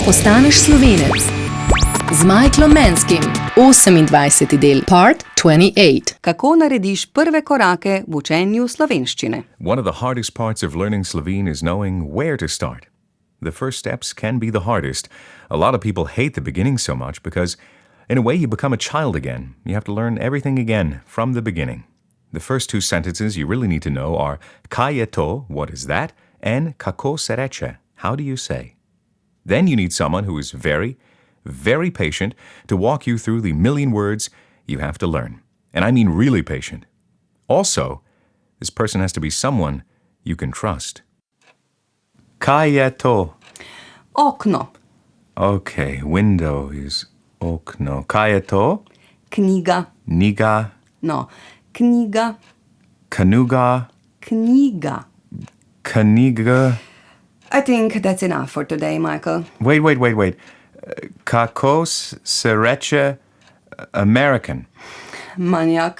postaneš Slovenec? Z Michaelom Manskim, 28. del, part 28. Kako narediš prve korake v učenju slovenščine? One of the hardest parts of learning Slovene is knowing where to start. The first steps can be the hardest. A lot of people hate the beginning so much because, in a way, you become a child again. You have to learn everything again from the beginning. The first two sentences you really need to know are Kako, what is that, and Kako sereče, how do you say? Then you need someone who is very, very patient to walk you through the million words you have to learn. And I mean really patient. Also, this person has to be someone you can trust. Kako. Okno. Okay, window is okno. Kako. Knjiga. Niga. No, knjiga. Kanuga. Knjiga. Kaniga. I think that's enough for today, Michael. Wait. Kako sereče American. Maniak.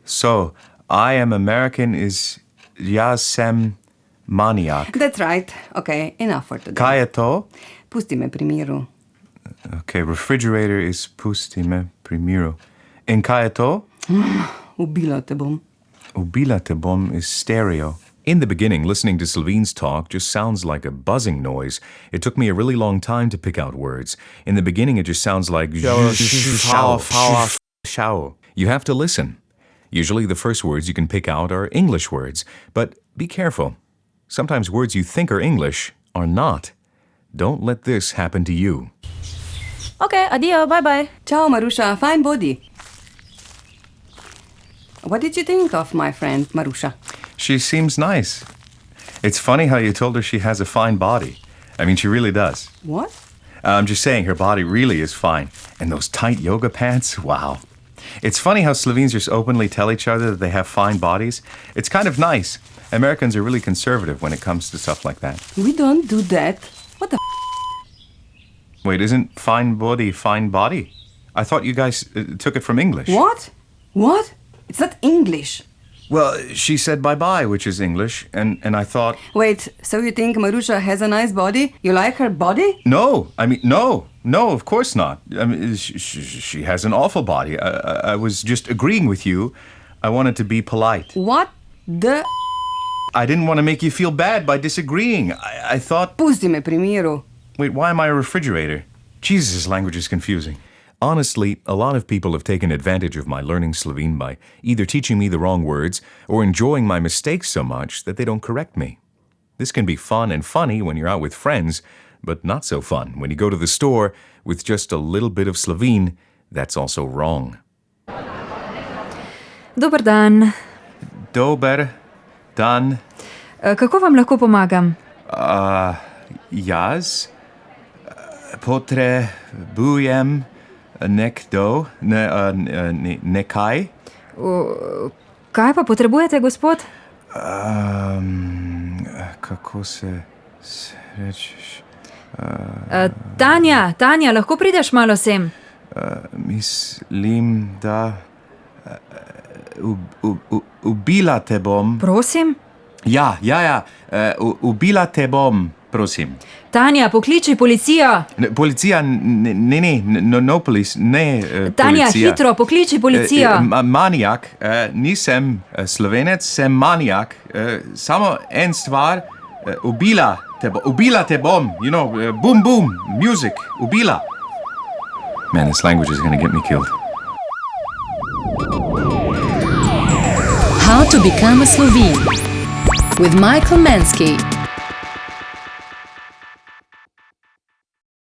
So, I am American is ja sem maniak. That's right. Okay, enough for today. Kaj je to? Pusti me pri miru. Okay, refrigerator is pusti me pri miru. In kaj je to? Ubila te bom. Ubila te bom is stereo. In the beginning, listening to Slovene's talk just sounds like a buzzing noise. It took me a really long time to pick out words. In the beginning, it just sounds like shao. You have to listen. Usually the first words you can pick out are English words, but be careful. Sometimes words you think are English are not. Don't let this happen to you. Okay, addio, bye-bye. Ciao, Marusha. Fine body. What did you think of my friend, Marusha? She seems nice. It's funny how you told her she has a fine body. I mean, she really does. What? I'm just saying her body really is fine. And those tight yoga pants, wow. It's funny how Slovenes just openly tell each other that they have fine bodies. It's kind of nice. Americans are really conservative when it comes to stuff like that. We don't do that. What the Wait, isn't fine body fine body? I thought you guys took it from English. What? What? It's not English. Well, she said bye-bye, which is English, and I thought... Wait, so you think Marusha has a nice body? You like her body? No, of course not. I mean, she has an awful body. I was just agreeing with you. I wanted to be polite. What the... I didn't want to make you feel bad by disagreeing. I thought... Pusti me pri miru. Wait, why am I a refrigerator? Jesus, this language is confusing. Honestly, a lot of people have taken advantage of my learning Slovene by either teaching me the wrong words or enjoying my mistakes so much that they don't correct me. This can be fun and funny when you're out with friends, but not so fun when you go to the store with just a little bit of Slovene that's also wrong. Dober dan. Dober dan. Kako vam lahko pomagam? Jaz potrebujem nekdo, nekaj. Kaj pa potrebujete, gospod? Kako se rečeš? Tanja, lahko prideš malo sem? Mislim, da ubila te bom. Prosim? Ja, ubila te bom, prosim. Tanja, pokliči policijo. Policija, no police, ne Tanja, policija. hitro, pokliči policijo. Manijak, nisem Slovenec, sem manijak. Samo en stvar, ubila te bom, you know, boom, boom, music, ubila. Man, this language is gonna get me killed. How to become a Slovene with Michael Mansky.